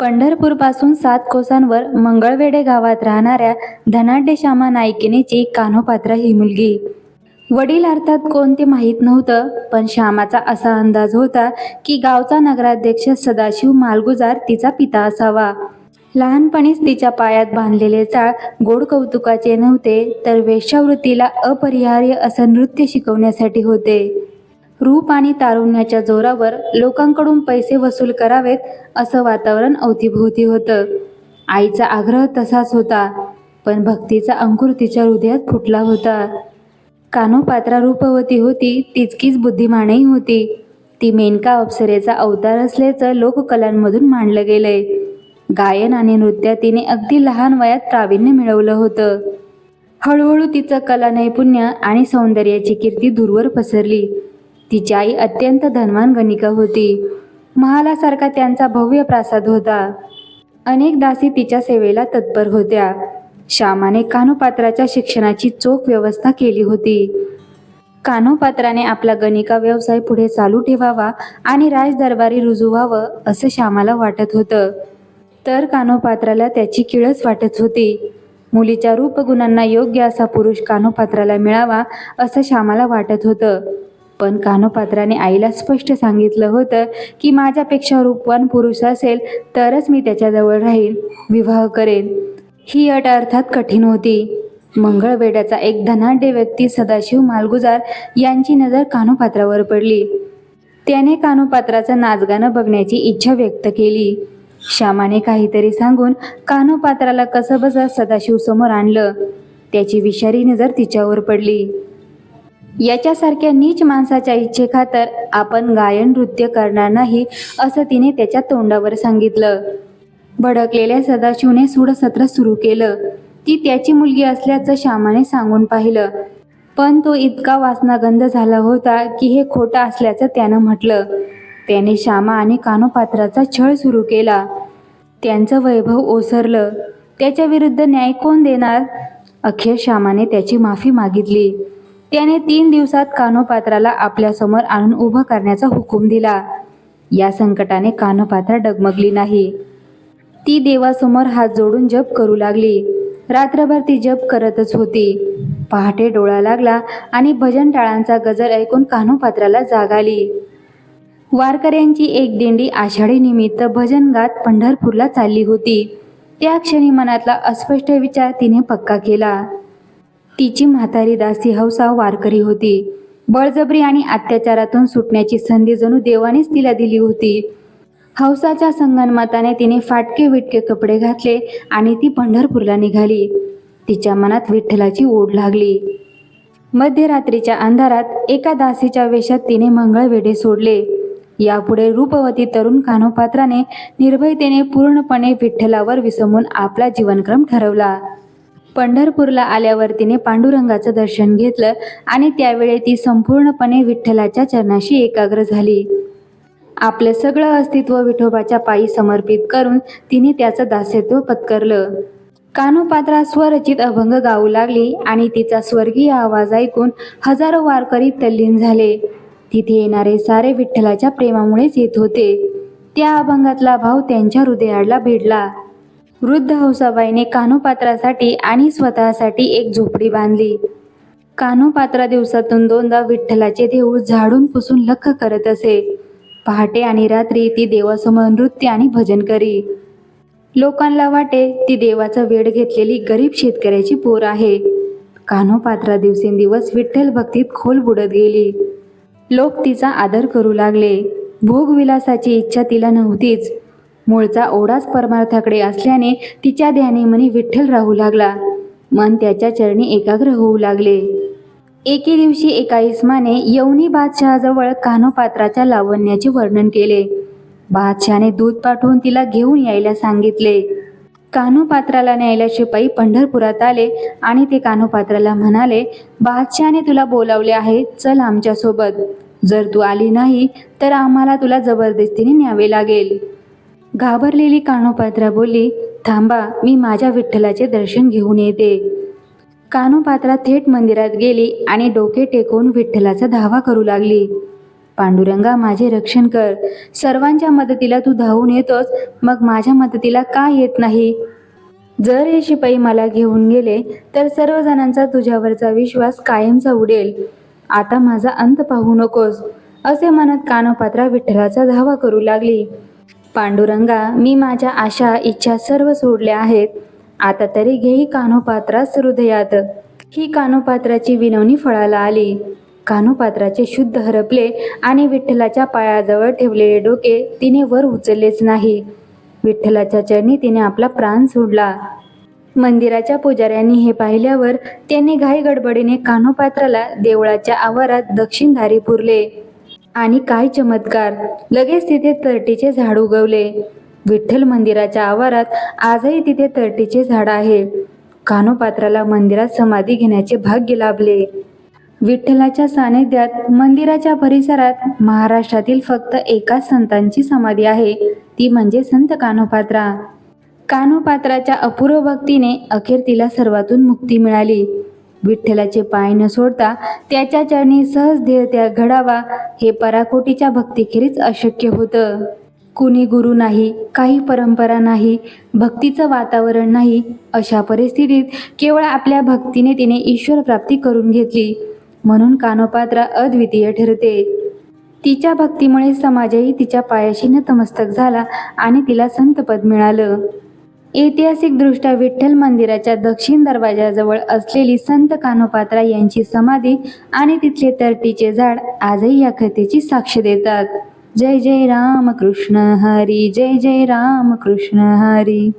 पंढरपूरपासून 7 कोसांवर मंगळवेढे गावात राहणाऱ्या धनाढ्य श्यामा नायकिनीची कान्होपात्रा ही मुलगी. वडील अर्थात कोण ते माहीत नव्हतं, पण श्यामाचा असा अंदाज होता की गावचा नगराध्यक्ष सदाशिव मालगुजार तिचा पिता असावा. लहानपणीच तिच्या पायात बांधलेले चाळ गोड कौतुकाचे नव्हते, तर वेश्यावृत्तीला अपरिहार्य असं नृत्य शिकवण्यासाठी होते. रूप आणि तारुण्याच्या जोरावर लोकांकडून पैसे वसूल करावेत असं वातावरण अवतीभोवती होतं. आईचा आग्रह तसाच होता, पण भक्तीचा अंकुर तिच्या हृदयात फुटला होता. कान्होपात्रा रूपवती होती, तितकीच बुद्धिमानही होती. ती मेनका अप्सरेचा अवतार असल्याचं लोककलांमधून मानलं गेलंय. गायन आणि नृत्यात तिने अगदी लहान वयात प्रावीण्य मिळवलं होतं. हळूहळू तिचं कला नैपुण्य आणि सौंदर्याची कीर्ती दूरवर पसरली. तिची आई अत्यंत धनवान गणिका होती. महालासारखा त्यांचा भव्य प्रासाद होता. अनेक दासी तिच्या सेवेला तत्पर होत्या. श्यामाने कान्होपात्राच्या शिक्षणाची चोख व्यवस्था केली होती. कान्होपात्राने आपला गणिका व्यवसाय पुढे चालू ठेवावा आणि राजदरबारी रुजू व्हावं असं श्यामाला वाटत होतं, तर कान्होपात्राला त्याची किळस वाटत होती. मुलीच्या रूपगुणांना योग्य असा पुरुष कान्होपात्राला मिळावा असं श्यामाला वाटत होतं. पण कान्होपात्राने आईला स्पष्ट सांगितलं होतं की माझ्यापेक्षा रूपवान पुरुष असेल तरच मी त्याच्याजवळ राहील, विवाह करेन. ही अट अर्थात कठीण होती. मंगळवेढ्याचा एक धनाढ्य व्यक्ती सदाशिव मालगुजार यांची नजर कान्होपात्रावर पडली. त्याने कान्होपात्राचं नाचगाणं बघण्याची इच्छा व्यक्त केली. श्यामाने काहीतरी सांगून कान्होपात्राला कसंबसं सदाशिव समोर आणलं. त्याची विषारी नजर तिच्यावर पडली. याच्यासारख्या नीच माणसाच्या इच्छेखातर आपण गायन नृत्य करणार नाही असं तिने त्याच्या तोंडावर सांगितलं. भडकलेल्या सदाशिवने सूडसत्र सुरू केलं. ती त्याची मुलगी असल्याचं श्यामाने सांगून पाहिलं, पण तो इतका वासनागंध झाला होता की हे खोटं असल्याचं त्यानं म्हटलं. त्याने श्यामा आणि कान्होपात्राचा छळ सुरू केला. त्यांचं वैभव ओसरलं. त्याच्या विरुद्ध न्याय कोण देणार? अखेर श्यामाने त्याची माफी मागितली. त्याने 3 दिवसात कान्होपात्राला आपल्यासमोर आणून उभं करण्याचा हुकूम दिला. या संकटाने कान्होपात्रा डगमगली नाही. ती देवासमोर हात जोडून जप करू लागली. रात्रभर ती जप करतच होती. पहाटे डोळा लागला आणि भजन टाळांचा गजर ऐकून कान्होपात्राला जाग आली. वारकऱ्यांची एक दिंडी आषाढी निमित्त भजन गात पंढरपूरला चालली होती. त्या क्षणी मनातला अस्पष्ट विचार तिने पक्का केला. तिची म्हातारी दासी हौसा वारकरी होती. बळजबरी आणि अत्याचारातून सुटण्याची संधी जणू देवानेच तिला दिली होती. हौसाच्या संगनमताने तिने फाटके विटके कपडे घातले आणि ती पंढरपूरला निघाली. तिच्या मनात विठ्ठलाची ओढ लागली. मध्यरात्रीच्या अंधारात एका दासीच्या वेशात तिने मंगळवेढे सोडले. यापुढे रूपवती तरुण कान्होपात्राने निर्भयतेने पूर्णपणे विठ्ठलावर विसंबून आपला जीवनक्रम ठरवला. पंढरपूरला आल्यावर तिने पांडुरंगाचं दर्शन घेतलं आणि त्यावेळी ती संपूर्णपणे विठ्ठलाच्या चरणाशी एकाग्र झाली. आपलं सगळं अस्तित्व विठोबाच्या पायी समर्पित करून तिने त्याचं दास्यत्व पत्करलं. कान्होपात्रा स्वरचित अभंग गाऊ लागली आणि तिचा स्वर्गीय आवाज ऐकून हजारो वारकरी तल्लीन झाले. तिथे येणारे सारे विठ्ठलाच्या प्रेमामुळेच येत होते. त्या अभंगातला भाव त्यांच्या हृदयाला भिडला. वृद्ध हौसाबाईने कान्होपात्रासाठी आणि स्वतःसाठी एक झोपडी बांधली. कान्होपात्रा दिवसातून 2दा विठ्ठलाचे देऊळ झाडून पुसून लख्ख करत असे. पहाटे आणि रात्री ती देवासमोर नृत्य आणि भजन करी. लोकांना वाटे ती देवाचा वेड घेतलेली गरीब शेतकऱ्याची पोर आहे. कान्होपात्रा दिवसेंदिवस विठ्ठल भक्तीत खोल बुडत गेली. लोक तिचा आदर करू लागले. भोगविलासाची इच्छा तिला नव्हतीच. मूळचा ओढाच परमार्थाकडे असल्याने तिच्या ध्यानीमनी विठ्ठल राहू लागला. मन त्याच्या चरणी एकाग्र होऊ लागले. एके दिवशी एका इसमाने यवनी बादशहाजवळ कान्होपात्राच्या लावण्याचे वर्णन केले. बादशहाने दूध पाठवून तिला घेऊन यायला सांगितले. कान्होपात्राला न्यायला शिपाई पंढरपुरात आले आणि ते कान्होपात्राला म्हणाले, बादशहाने तुला बोलावले आहे, चल आमच्यासोबत. जर तू आली नाही तर आम्हाला तुला जबरदस्तीने न्यावे लागेल. घाबरलेली कान्होपात्रा बोलली, थांबा, मी माझ्या विठ्ठलाचे दर्शन घेऊन येते. कान्होपात्रा थेट मंदिरात गेली आणि डोके टेकवून विठ्ठलाचा धावा करू लागली. पांडुरंगा, माझे रक्षण कर. सर्वांच्या मदतीला तू धावून येतोस, मग माझ्या मदतीला का येत नाही? जर हे शिपाई मला घेऊन गेले तर सर्वजणांचा तुझ्यावरचा विश्वास कायमचा उडेल. आता माझा अंत पाहू नकोस. असे म्हणत कानोपात्रा विठ्ठलाचा धावा करू लागली. पांडुरंगा, मी माझ्या आशा इच्छा सर्व सोडल्या आहेत. आता तरी घेई कान्होपात्रास हृदयात. ही कान्होपात्राची विनवणी फळाला आली. कान्होपात्राचे शुद्ध हरपले आणि विठ्ठलाच्या पायाजवळ ठेवलेले डोके तिने वर उचललेच नाही. विठ्ठलाच्या चरणी तिने आपला प्राण सोडला. मंदिराच्या पुजाऱ्यांनी हे पाहिल्यावर त्यांनी घाई गडबडीने कान्होपात्राला देवळाच्या आवारात दक्षिण दारी पुरले. आणि काय चमत्कार! लगेच तिथे तरटीचे झाड उगवले. विठ्ठल मंदिराच्या आवारात आजही तिथे तरटीचे झाड आहे. कान्होपात्राला मंदिरात समाधी घेण्याचे भाग्य लाभले. विठ्ठलाच्या सानिध्यात मंदिराच्या परिसरात महाराष्ट्रातील फक्त एकाच संतांची समाधी आहे, ती म्हणजे संत कान्होपात्रा. कान्होपात्राच्या अपूर्व भक्तीने अखेर तिला सर्वातून मुक्ती मिळाली. विठ्ठलाचे पाय न सोडता त्याच्या चरणी सहज देह त्याग घडावा हे पराकोटीच्या भक्तीखेरीज अशक्य होतं. कुणी गुरु नाही, काही परंपरा नाही, भक्तीचं वातावरण नाही. अशा परिस्थितीत केवळ आपल्या भक्तीने तिने ईश्वर प्राप्ती करून घेतली. म्हणून कान्होपात्रा अद्वितीय ठरते. तिच्या भक्तीमुळे समाजही तिच्या पायाशी नतमस्तक झाला आणि तिला संतपद मिळालं. ऐतिहासिकदृष्ट्या विठ्ठल मंदिराच्या दक्षिण दरवाजाजवळ असलेली संत कान्होपात्रा यांची समाधी आणि तिथले तरटीचे झाड आजही या कथेची साक्ष देतात. जय जय राम कृष्ण हरी, जय जय राम कृष्ण हरी.